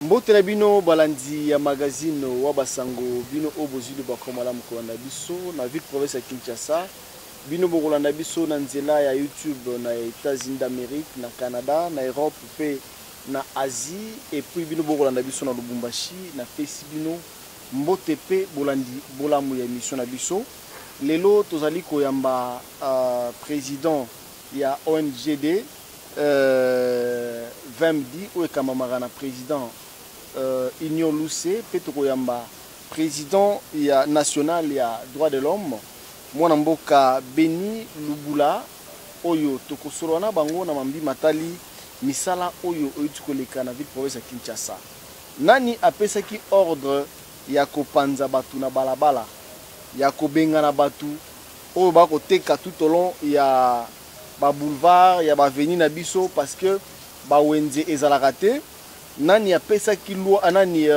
Mbotela bino balandi ya magazine wa basango bino obozili bakomala mukolanda biso na ville province ya Kinshasa bino bokolanda biso na nzela ya YouTube na États-Unis d'Amérique na Canada na Europe pe na Asie et puis bino bokolanda biso na Lubumbashi na fesi bino mbote pe bolandi bolamu ya mission na biso lelo tozali koyamba président ya ONGD Vemdi ou Kamamara président Union Lucé Petro Yamba président ya national ya droit de l'homme mwana mboka Beni Lubula oyo tokosolona bango na mambi matali misala oyo oitukoleka na ville province ya Kinshasa nani apesaki ordre ya kopanza batu na balabala ya kobenga na batu oyo bakoteka tout au long ya ba boulevard ya ba avenue na biso parce que ba wenze ezalaka te nani apesaki loi anani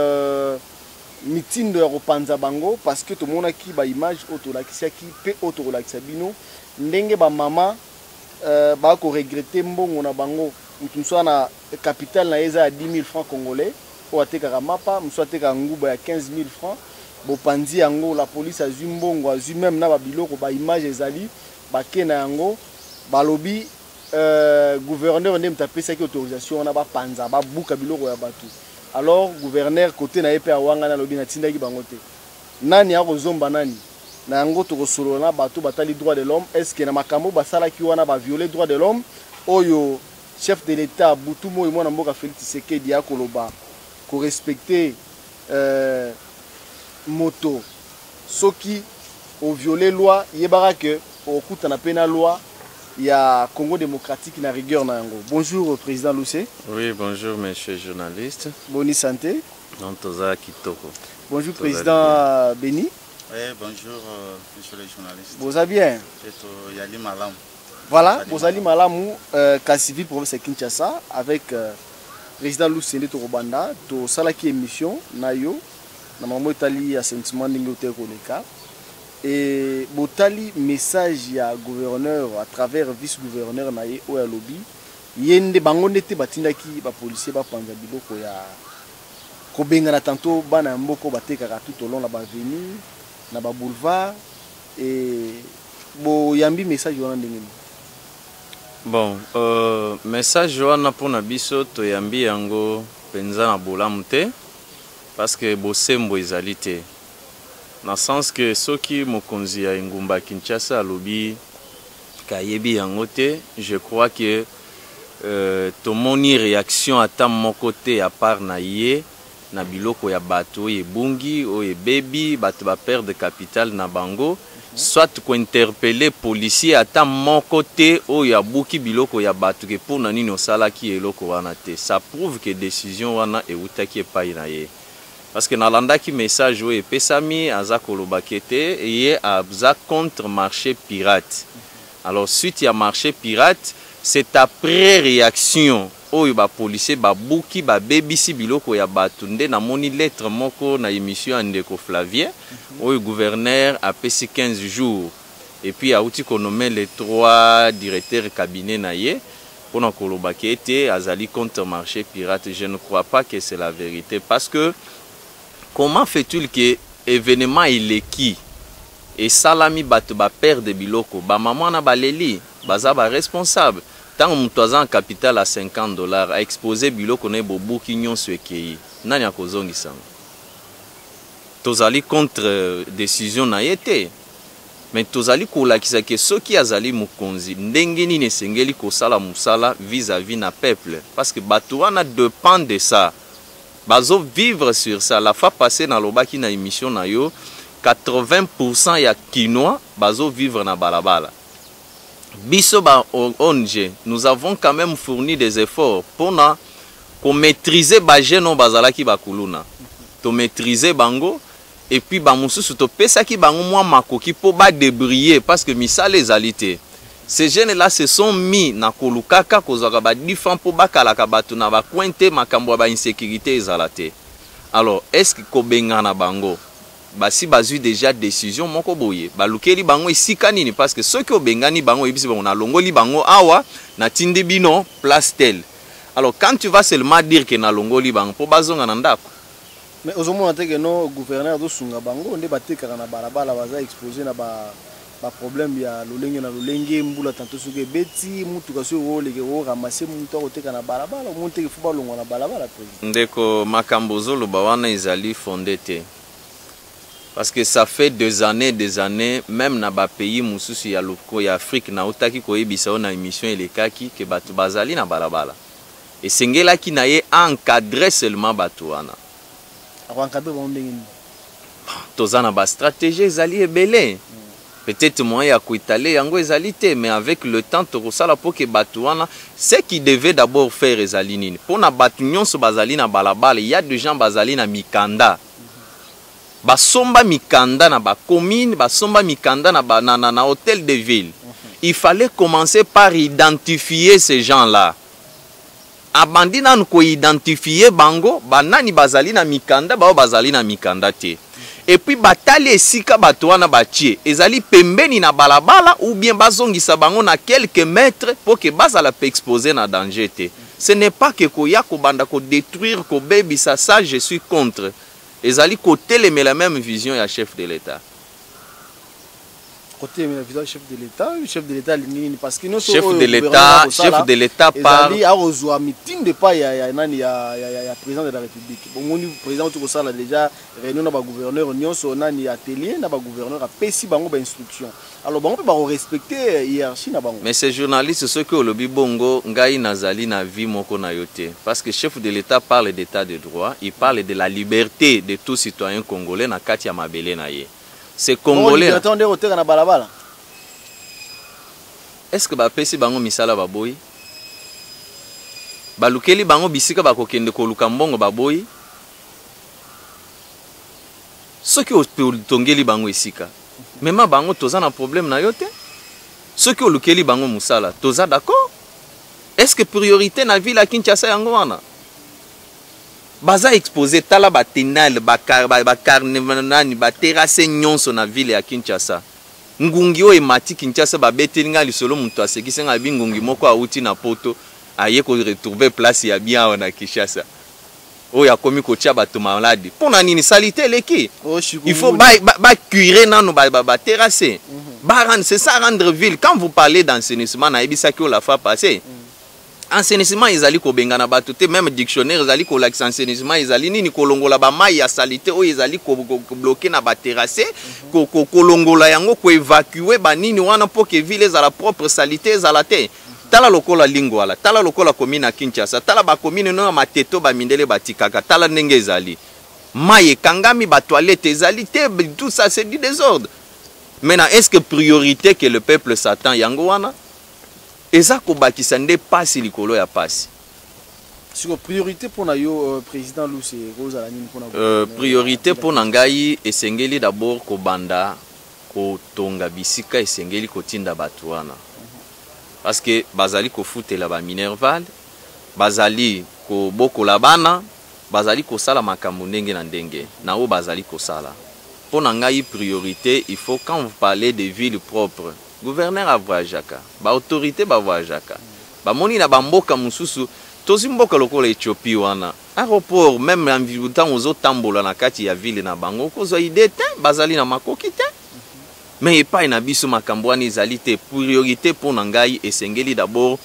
mitindo ya kopanza bango parce que to mona ki ba image otolakisaki pe otolakisa bino ndenge ba mama ba ko regretter mbongo na bango mutumso na capital na eza ya 10 000 francs congolais o ateka mapa muso ateka nguba ya 15 000 francs bopanzi yango la police azwi mbongo azwi même na ba biloko ba image ezali ba kena yango balobi gouverneur ndem tapesaki autorisation na ba panza ba buka biloko ya batu alors gouverneur côté na epe awanga na lobi na tindaki bango te nani akozomba nani na yango tokosolola batu batali droit de l'homme est-ce que na makambo basala ki wana ba violer droit de l'homme oyo chef de l'état Butumo mwana mboka Félix Tshisekedi akoloba ko respecter moto soki o violer loi yebara que okuta na pena loi ya Congo démocratique na rigueur na yango. Bonjour président Lucé. Oui, bonjour monsieur journaliste. Bonne santé. Non toza kitoko. Bonjour président Beni. Oui, bonjour monsieur le journaliste. Vous allez bien? C'est Yali Malam. Voilà, vous allez Malamou Kassiville province de Kinshasa avec président Lucé de Torobanda, to salaki émission nayo na mamo Italie assentiment n'ingote koleka. Et botali message ya gouverneur à travers vice-gouverneur na ye o ya lobby yende bango ndete batindaki ba policier ba panza biloko ya kobenga na tantôt bana mboko batekaka tout au long la ba avenue na ba boulevard et bo yambi message wana ndenge ni bon message wana pona biso to yambi yango penza na bolamu te parce que bosembo ezali te. Dans le sens que ceux qui m'ont conduit à Ngumba Kinshasa lobby kayebi yangote, je crois que tout mon réaction à mon côté à part naie na biloko ya bato ye bungi o ye baby bato ba perdre capital na bango soit ko interpeller policier à mon côté o ya buki biloko ya bato ke pour nani no sala ki eloko wana te ça prouve que décision wana e utaki pa inaye. Parce que nalanda ki message ou pesami aza kolobakete et aza contre marché pirate. Alors suite ya marché pirate, c'est après réaction oyo ba policier ba buki ba bebisi biloko ya batunde na moni lettre moko na émission Ndeko Flavien oyo gouverneur a pesi 15 jours et puis a outi konomé les 3 directeurs cabinet na ye pour na kolobakete azali contre marché pirate. Je ne crois pas que c'est la vérité parce que comment fait-il que événement il est qui et salami bato ba perdre biloko ba maman na baleli baza ba responsable tant mutwaza en capital à $50 a exposé biloko na bobuki nyonso ekei nani akozongisa tozali contre décision na yete mais tozali kolakisa ke soki azali mukonzi ndenge nini esengeli kosala musala vis-à-vis na peuple parce que bato wana dépend de ça. Bazo vivre sur ça. La fois passée dans l'obaki na émission na yo 80% ya quinoa bazo vivre na balabala. Biso ba ONG, nous avons quand même fourni des efforts pour na ko maîtriser ba jeune bazalaki bakuluna. To maîtriser bango et puis ba mususu to pesa ki bango mwa makoki po ba débriller parce que misale ezalité. Ces jeunes-là se sont mis na kolukaka kozaka ba difan po bakalaka batu na ba kwente makambo ba insécurité ezalate. Alors, est-ce que kobenga na bango basi bazu déjà décision moko boye balukeli bango isika nini parce que ceux qui obengani bango ebisi bango na longoli bango awa na tinde bino place tel. Alors quand tu vas seulement dire que na longoli bango po bazonga na ndako. Mais aux moments que nos gouverneurs de Sunga Bango, on débattait car on a balabala baza exposé na ba problème ya lolenge na lolenge mbula tanto suke beti mutu kaso wo leke wo ramasser mutu ko teka na balabala monte ke fuba longo na balabala président. Ndeko makambo zolo ba wana ezali fondé te. Parce que ça fait des années, même dans les pays mususu ya loko ya Afrique na otaki ko ebisa na émission elekaki ke batu bazali na balabala. Et sengela ki na ye encadrer seulement batu wana. Encadrer ba ndenge ni. Tozana ba stratégie ezali ebele. Peut-être moyen ya kuitale yango ezali te, mais avec le temps tokosala po ke batu wana ce qui devait d'abord faire ezali nini. Pona batu nyonso bazali na balabala, il y a des gens bazali na mikanda. Basomba mikanda na ba commune, basomba mikanda na hôtel de ville. Il fallait commencer par identifier ces gens-là. Abandi na ko identifier bango, banani bazali na mikanda, ba bazali na mikanda te. Et puis batali esika bato wana batie, ezali pembeni na balabala ou bien bazongisa bango na quelques mètres pour que bazala pe exposer na danger te. Ce n'est pas que koya ko banda ko détruire ko baby ça je suis contre. Ezali côté la même vision ya chef de l'État. Côté la vision chef de l'État parce que nous chef de l'État parle ezali a rejoindre meeting de pas ya nani ya président de la République. Bon moni président tout ça là déjà réunion na ba gouverneur nyonso nani atelier na ba gouverneur a pesi bango ba instruction. Alors bango peut ba respecter hiérarchie na bango. Mais ces journalistes ceux que lobi bongo ngai nazali na vie moko na yote parce que chef de l'État parle d'état de droit, il parle de la liberté de tout citoyen congolais na kati ya mabele na ye. C'est congolais. Est-ce que bapesi bango misala baboyi? Balukeli bango bisika bakokende koluka mbongo baboyi? Soki otongeli bango esika. Mema bango toza na problème na yote? Soki olukeli bango musala, toza d'accord? Est-ce que priorité na ville à Kinshasa yango wana? Baza exposé tala ba tenal ba carnevani ba terrasse nyonso na ville ya Kinshasa. Ngungi o emati Kinshasa ba betelinga lisolo muto asekise nga bingungi moko auti na poto aye ko retrouver place ya bien na Kinshasa. O ya komi ko tia bato malade. Pona nini salité leki? Il faut ba cuire nano ba terrasse. C'est ça rendre ville. Quand vous parlez d'assainissement na ebisa ki o la fa passer. Assainissement ezali ko benga na bato te même dictionnaire ezali ko lax assainissement ezali nini ko longola ba mai ya salité o ezali ko bloquer na ba terrasse ko longola yango ko évacuer ba nini wana pour que ville za la propre salité ezala te. Tala lokola lingwala, tala lokola commune à Kinshasa, tala ba commune no mateto ba mindele batikaka, tala ndenge ezali. Mai kangami ba toilette ezali te, tout ça c'est du désordre. Maintenant est-ce que priorité que le peuple s'attend yango wana? Eza ko bakisa nde pasi likolo ya pasi. Sur priorité pour na yo président Luce Rosa la nini pona priorité pour ngai esengeli d'abord ko banda ko tonga bisika esengeli ko tinda batuana. Parce que bazali ko futela ba minerval, bazali ko bokola bana, bazali ko sala makambo ndenge na ndenge. Na o bazali ko sala. Pour ngai priorité, il faut quand vous parlez de villes propres gouverneur a voyajaka, ba autorité ba voyajaka. Ba moni na bamboka mususu, tozi mboka lokola Ethiopie wana. Aéroport même en temps ozo tambola na kati ya ville na bango kozo ide te, bazali na makoki te. Mais pas na biso makambo wana ezali te. Priorité pour ngai esengeli d'abord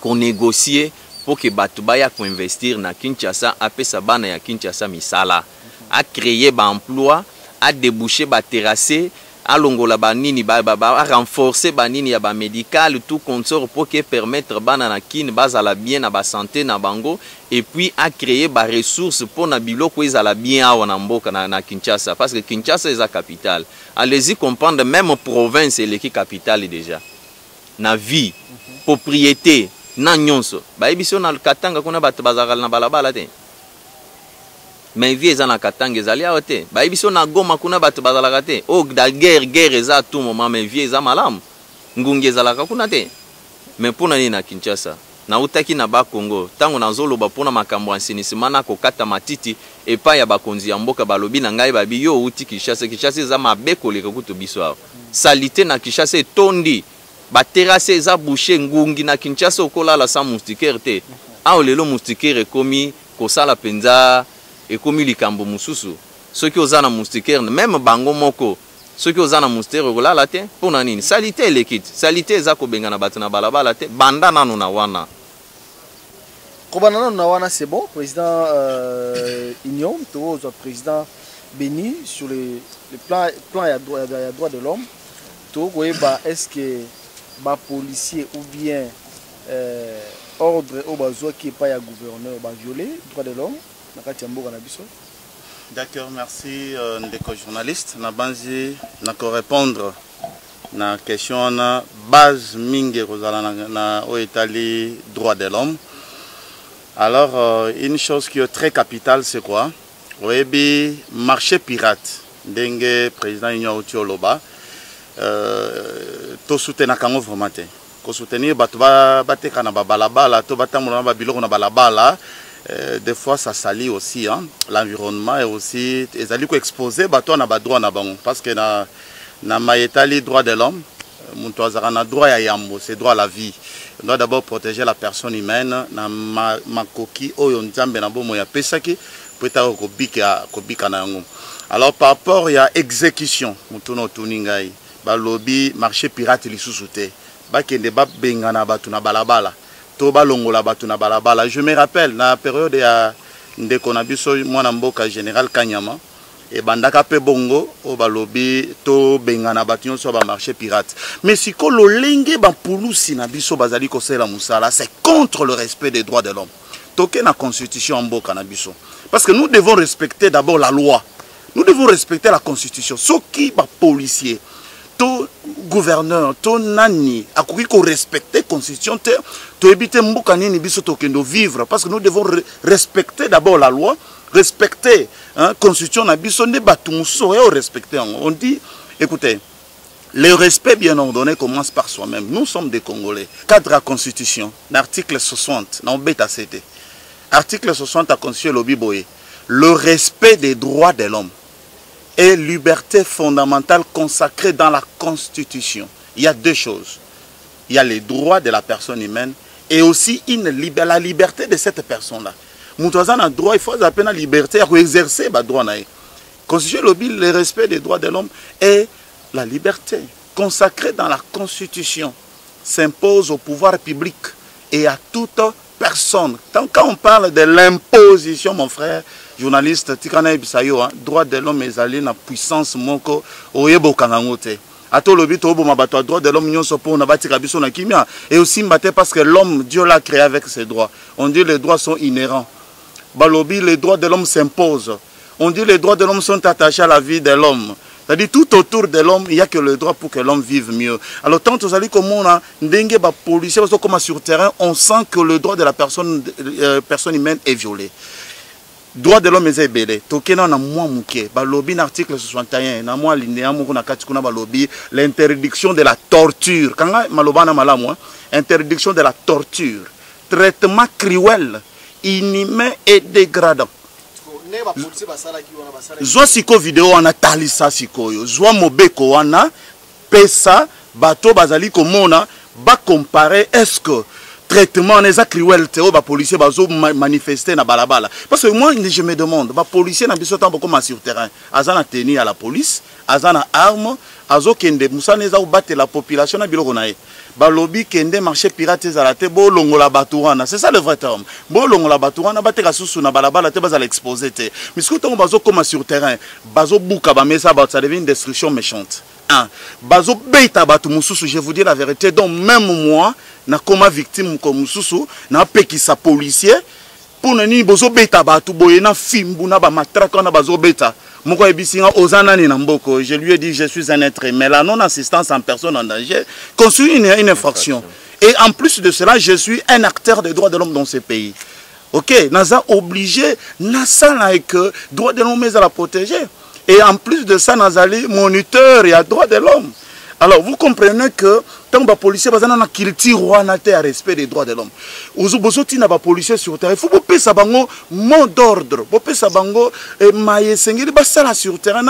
qu'on négocie pour que batu baya ko investir na Kinshasa apesa bana ya Kinshasa misala, a créer ba emploi, a déboucher ba terrasser à longola banini ba renforcer banini ya ba médical tout consort pour que permettre banana kin bazala bien na ba santé na bango et puis à créer ba ressources pour na biloko ezala bien awa na mboka na Kinshasa parce que Kinshasa est la capitale. Allez-y comprendre même province et l'équipe capitale déjà. Na vie, propriété, na nyonso. Ba ebiso na Katanga kuna bato bazala na balabala te. Mais vie eza na Katanga ezali awa te. Ba ebiso na Goma kuna bato bazalaka te. Oh da guerre eza tout moment mais vie eza malamu. Ngungi ezalaka kuna te. Mais pona ni na Kinshasa. Na utaki na ba Congo. Tango na zoloba pona makambo assainissement na kokata matiti epa ya bakonzi ya mboka balobi na ngai babi yo uti Kinshasa. Kinshasa eza mabe koleka kutu biso awa. Salité na Kinshasa tondi. Ba terrasse eza bouché ngungi na Kinshasa okola la sans moustiquaire te. a lelo moustiquaire ekomi kosala penza ekomi likambo mususu soki ozana moustiquaire même bango moko soki ozana moustiquaire kolala te pona nini salité elekit salité eza kobenga na bato na balabala te banda nanu na wana kobana nanu na wana c'est bon président Union to président Béni sur le plan ya droit de l'homme to koyeba est-ce que ba policier ou bien ordre au bazwa qui pas ya gouverneur ba violer droit de l'homme na kati ya mboka na biso. D'accord, merci ndeko journaliste na banzi na ko répondre na question na base mingi kozala na o etali droit de l'homme. Alors une chose qui est très capitale c'est quoi? Oyebi marché pirate ndenge président Union Otioloba to soutenir kango vraiment te ko soutenir bato bateka na balabala to batamona ba biloko na balabala des fois ça salit aussi hein l'environnement et aussi ezali ko exposer bato na ba droit na bango parce que na maetali droit de l'homme muntu azaka na droit ya yambo c'est droit à la vie. On doit d'abord protéger la personne humaine na makoki oyo nzambe na bomo ya pesaki peut-être kobika na yango. Alors par rapport à exécution mutuno tuningai ba lobby marché pirate lisusu te ba kende ba benga na batu na balabala to ba longola batu na balabala. Je me rappelle na période ya ndeko na biso mwana mboka général Kanyama et bandaka pe bongo o ba lobby to benga na batu nyonso ba marché pirate mais siko lo lenge ba pulusi na biso bazali ko sela musala c'est contre le respect des droits de l'homme. Toke na constitution mboka na biso parce que nous devons respecter d'abord la loi. Nous devons respecter la constitution. Ce qui est policier, tout gouverneur, tout nani, a qu'on respecter la constitution, to éviter mbukani biso tokendo vivre parce que nous devons respecter d'abord la loi, respecter la constitution na biso ne batumuso et respecter. On dit écoutez, le respect bien ordonné commence par soi-même. Nous sommes des Congolais. Cadre la constitution, l'article 60, na beta CT. Article 60 à Constitution Lobiboye. Le respect des droits de l'homme et liberté fondamentale consacrée dans la Constitution. Il y a deux choses. Il y a les droits de la personne humaine et aussi la liberté de cette personne-là. Moutouazan a droit, il faut appeler la liberté à exercer le droit. Constitution Lobi, le respect des droits de l'homme et la liberté consacrée dans la Constitution s'impose au pouvoir public et à toute personne. Quand on parle de l'imposition, mon frère, journaliste, Tikana Ibisayo, droit de l'homme est allé dans la puissance moko oyebo kangangote. Ato lobi to boma bato droit de l'homme nyonso po na batika biso na kimia et aussi mbaté parce que l'homme Dieu l'a créé avec ses droits. On dit les droits sont inhérents. Balobi les droits de l'homme s'imposent. On dit les droits de l'homme sont attachés à la vie de l'homme. C'est-à-dire tout autour de l'homme, il n'y a que le droit pour que l'homme vive mieux. Alors tant que vous comme on a dengue ba policier comme sur terrain, on sent que le droit de la personne humaine est violé. Droit de l'homme est ébélé. Tokena na moi muke. Ba lobby l'article 61 na moi linéa moko na kati kuna ba lobby l'interdiction de la torture. Kanga malobana malamu interdiction de la torture. Traitement cruel, inhumain et dégradant. Zwa siko video wana talisa siko yo zwa mobeko wana pesa bato bazali komona ba comparer est-ce que traitement les cruelté au ba policier bazo manifester na balabala parce que moi je me demande ba policier na biso tambo comme sur terrain azana tenir à la police azana arme azo kende musaneza battre la population na biloko nae ba lobby kende marché pirate za la te bo longola batourana c'est ça le vrai terme bo longola batourana bateka susu na balabala te bazala exposer te mais ce que ton bazo comme sur terrain bazo buka ba mesa ba ça devient une destruction méchante. Bazo beita batu mususu, je vous dis la vérité, donc même moi na koma victime comme mususu na pekisa policier pour nani bozo beita batu boyena fimbu na ba matraka na bazo beita moko ebisinga ozana ni na mboko. Je lui ai dit je suis un être mais la non assistance en personne en danger constitue une infraction et en plus de cela je suis un acteur des droits de l'homme dans ce pays. OK, naza obligé nasa na que droits de l'homme à la protéger. Et en plus de ça, nous allons moniteur et à droit de l'homme. Alors, vous comprenez que tant que les policiers ont un respect des droits de l'homme. Vous avez un policier sur terre. Il faut que vous ayez un mot d'ordre. Vous ayez un sur terre.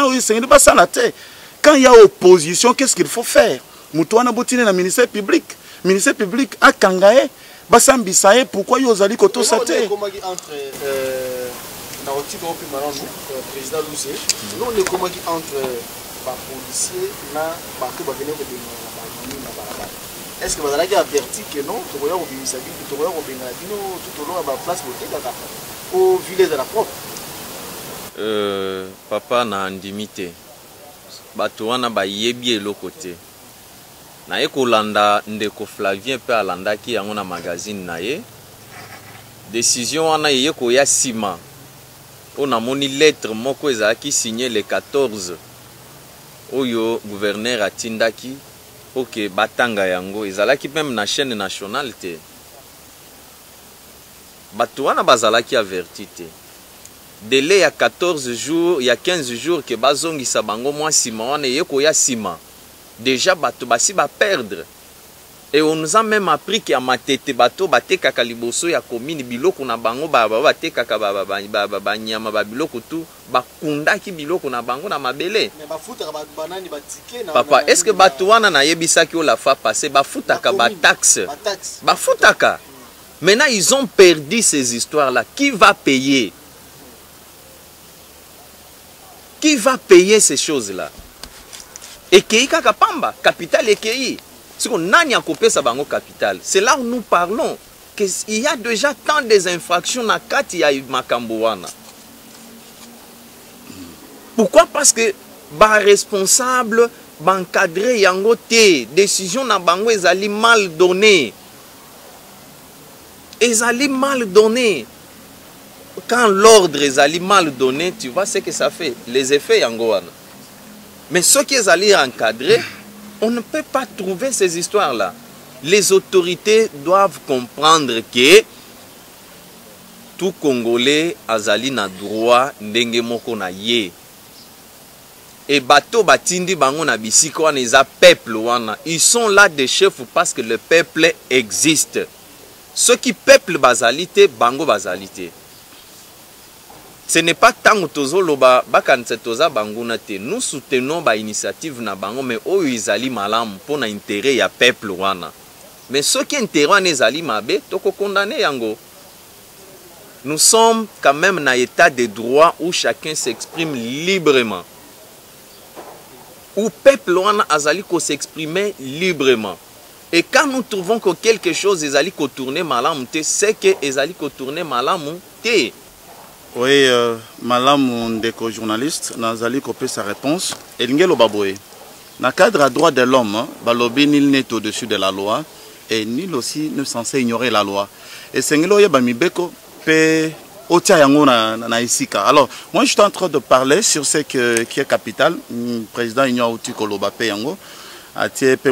Quand il y a opposition, qu'est-ce qu'il faut faire? Nous avons un ministère public. Le ministère public a kangaé. basambisa ye pourquoi yo ozali kotosa te na otiko opi malanu président Loussé non ne komaki entre ba policier na ba ko ba venir de na balabala est-ce que bazalaki averti que non to koya obimisa bitu to koya obenga bino tout au long ba place botika kaka au village de la propre papa na andimité bato wana bayebi eloko te na ye kolanda ndeko Flavien pe alandaki yango na magazine na ye décision wana ye koya sima on a moni lettre moko ezalaki signé le 14 oyo gouverneur atindaki ok batanga yango ezalaki même na chaîne nationale te bato wana bazalaki averti te délai ya 14 jours ya 15 jours que bazongisa bango mwa sima wana ye koya sima déjà bato basi ba perdre et on nous a même appris qu'il y a matete bato batekaka liboso ya commune biloko na bango batekaka nyama ba biloko tout bakundaki biloko na bango na mabele papa est-ce que bato wana na yebisaki o la fois passé bafutaka ba taxe bafutaka maintenant ils ont perdu ces histoires là qui va payer ces choses là ekei kaka pamba capital ekei. C'est là où nous parlons qu'il y a déjà tant des infractions dans Kati ya Makamboana. Pourquoi? Parce que les responsables, les encadrés, les décisions na bango ezali mal données. Ezali mal donné. Quand l'ordre ezali mal donné, tu vois ce que ça fait, les effets yangoana. Mais ceux qui ezali encadrés, on ne peut pas trouver ces histoires-là. Les autorités doivent comprendre que tout Congolais azali na droit ndenge moko na ye. Et bato batindi bango na bisiko wana eza peuple wana. Ils sont là des chefs parce que le peuple existe. Ceux qui peuple bazalité, bango bazalité. Ce n'est pas tant que tozoloba bakantsetoza banguna te. Nous soutenons ba initiative na bango mais oyo izali malamu pour na intérêt ya peuple wana. Mais ceux qui intérêt ezali mabe toko condamner yango. Nous sommes quand même dans état de droit où chacun s'exprime librement. Où peuple wana azali ko s'exprimer librement. Et quand nous trouvons que quelque chose ezali ko tourner malamu te, c'est que ezali ko tourner malamu te. Oui, Malam Ndeko journaliste, Nazali Kopé sa réponse. Elingelo Baboé. Dans le cadre à droit de l'homme, Balobi nul n'est au-dessus de la loi et nul aussi ne censé ignorer la loi. Et Sengelo Yabamibeko pe Otia Yango na Isika. Alors, moi je suis en train de parler sur ce qui est capital. Président Igno Outi Koloba pe Yango.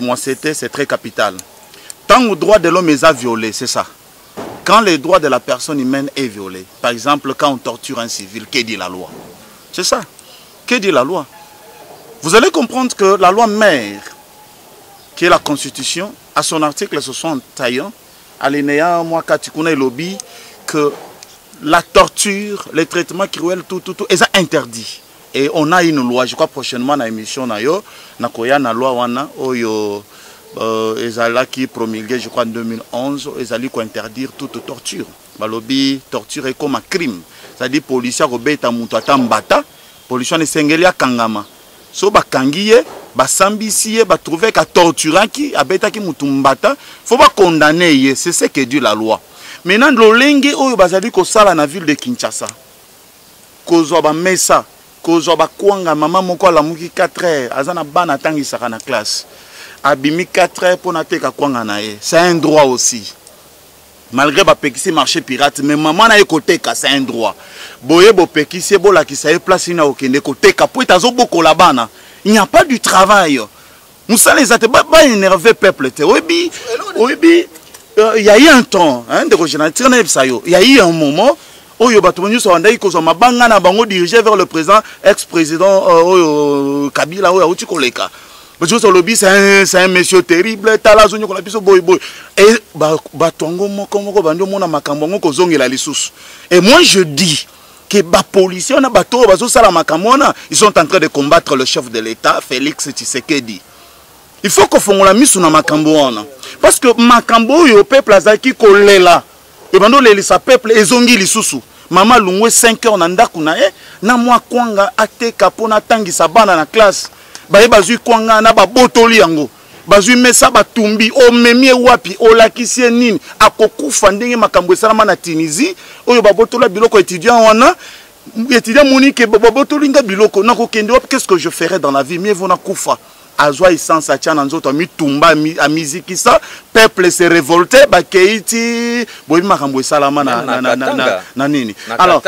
Moi c'est très capital. Tant le droit de l'homme est violé, c'est ça. Quand les droits de la personne humaine est violé, par exemple, quand on torture un civil, que dit la loi? C'est ça. Que dit la loi? Vous allez comprendre que la loi mère, qui est la Constitution, à son article 61, alinéa Mwakatikuna et lobby, que la torture, les traitements cruels, tout est interdit. Et on a une loi, je crois prochainement dans l'émission, Nakoya, na loi wana, oyo. Ezala qui promulgué, je crois, en 2011, Ezali qui interdire toute torture. Balobi, torture est comme un crime. C'est-à-dire, les policiers robeta mutata mbata, policiers ne sengelia kangama. So ba kangiye, ba sambisiye, ba trouver ka torturant qui abeta ki mutumbata, faut pas condamner, c'est ce que dit la loi. Maintenant, l'olenge oyo bazali ko sala na ville de Kinshasa. Kozwa ba mesa, kozwa ba kwanga mama moko la muki 4 heures, azana bana tangi saka na classe. Abimi 4 heures pour nateka kwanga na ye. C'est un droit aussi. Malgré ba pekisi marché pirate, mais maman na ekoteka, c'est un droit. Boye bo pekisi bo la ki sa place ina okende koteka po etazo boko la bana. Il n'y a pas du travail. Moussa les ate ba énervé peuple te. Oyebi, il y a eu un temps, hein, de rejoindre sayo. Il y a eu un moment oyo batumnyu so ndai ko so mabanga na bango dirigé vers le président ex-président oyo Kabila oyo uti koleka. C'est un monsieur terrible, et moi je dis que les policiers, ils sont en train de combattre le chef de l'État, Félix Tshisekedi. il faut que fongola misu na makambo wana parce que makambo yo peuple azaki kolela e bando lelisa peuple ezongi lisusu mama lungwe 5 heures na ndaku na na mwa kwanga ateka pona tangisa bana na classe baye bazui kwanga na babotoli yango bazui mesa batumbi omemie wapi olakisie nini akokufa ndenge makambo esalama na Tunisie oyo babotola biloko étudiant wana étudiant monique babotoli nga biloko nakokende wapi qu'est-ce que je ferais dans la vie mieux vaut na kufa azwa essence atia na nzoto mitumba a musique ça peuple se révolté bakeiti boyi makambo esalama na nini alors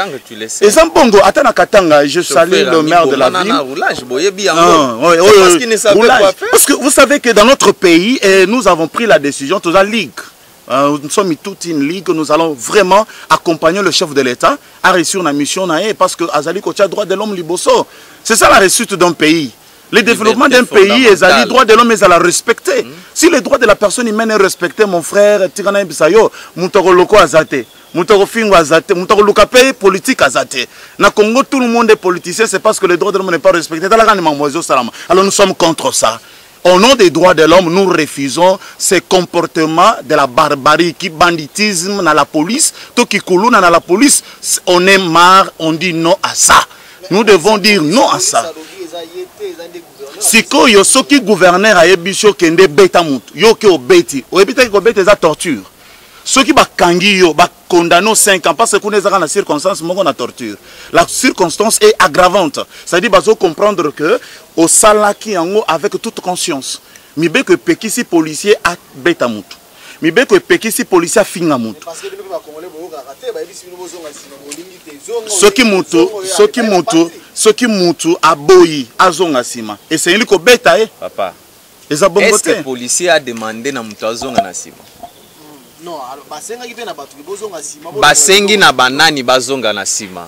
exemple bongo atana katanga je salue le maire de la ville parce qu'il ne savait pas faire parce que vous savez que dans notre pays nous avons pris la décision toute la ligue nous sommes toute une ligue nous allons vraiment accompagner le chef de l'État à réussir la mission parce que azali kotia droit de l'homme liboso c'est ça la réussite d'un pays. Le développement d'un pays, les droits de l'homme, ils allaient respecter. Si les droits de la personne humaine est respecté, mon frère, Tirana Bisayo, Moutoro Loko Azate, Moutoro Fingo Azate, Moutoro Lukape, politique Azate. Na Congo, tout le monde est politicien, c'est parce que les droits de l'homme n'est pas respecté. Alors nous sommes contre ça. Au nom des droits de l'homme, nous refusons ces comportements de la barbarie, qui banditisme dans la police, tout qui coulou dans la police. On est marre, on dit non à ça. Nous devons dire non à ça. Siko yo soki gouverneur ayebiso kende beta mutu yo ke obeti oyebita ko beta za torture soki bakangi yo ba condamné 5 ans parce que kuna ezaka na circonstance moko na torture la circonstance est aggravante c'est-à-dire bazo comprendre que au salaki yango avec toute conscience mibe que pekisi policier a beta mutu mibe que pekisi policier finga mutu soki mutu aboyi azonga sima et c'est lui ko beta papa est-ce que le policier a demandé na mutu azonga na sima non alors basenga ki pe na batu bozonga sima basengi na banani bazonga na sima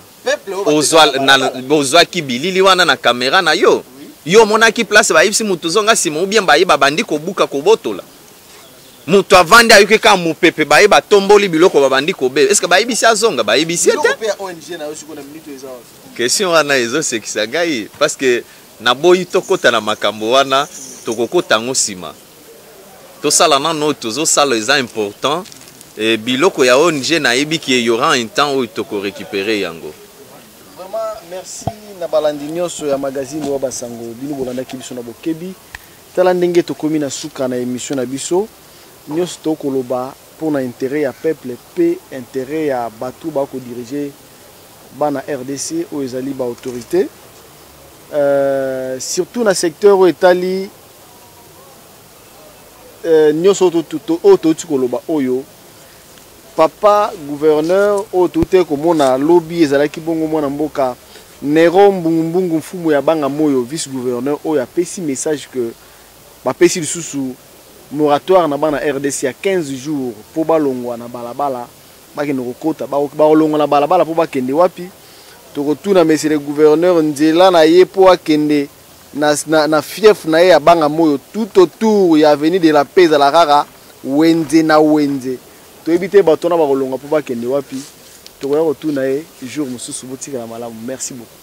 ozwa ki bilili wana na caméra na yo yo monaki place ba yibisi mutu zonga sima ou bien ba yeba bandi ko buka ko botola mutu avandi ayuke ka mupepe ba yeba tomboli biloko ba bandi ko be est-ce que ba yibisi azonga ba yibisi te question wana ezo sekisa ngai parce que na boyi tokota na makambo wana tokokota ngo sima tosala nano tozosala eza important et biloko ya ONG na yebi ki y aura un temps où toko récupérer yango. Vraiment merci na balandi nyonso ya magazine wa basango bino bolanda kibiso na bokebi tala ndenge tokomi na suka na émission na biso nyonso tokoloba pour na intérêt ya peuple pe intérêt ya batu ba ko diriger bana RDC ou ezali ba autorité surtout na secteur etali nyonso to koloba oyo papa gouverneur otote komona lobby ezalaki bongo mwana mboka Nero mbungu mfumu ya banga moyo vice gouverneur oyo apesi message que ba pesi lisusu moratoire na bana RDC ya 15 jours po balongwa na balabala bakende kokota balongwa na balabala po bakende wapi tokotuna monsieur le gouverneur nzela na ye po akende na fief na ye ya banga moyo tout autour ya avenue de la paix à la rara wenze na wenze to ebite batona ba kolonga po bakende wapi tokoya kotuna ye jour mususu botika na malamu merci beaucoup.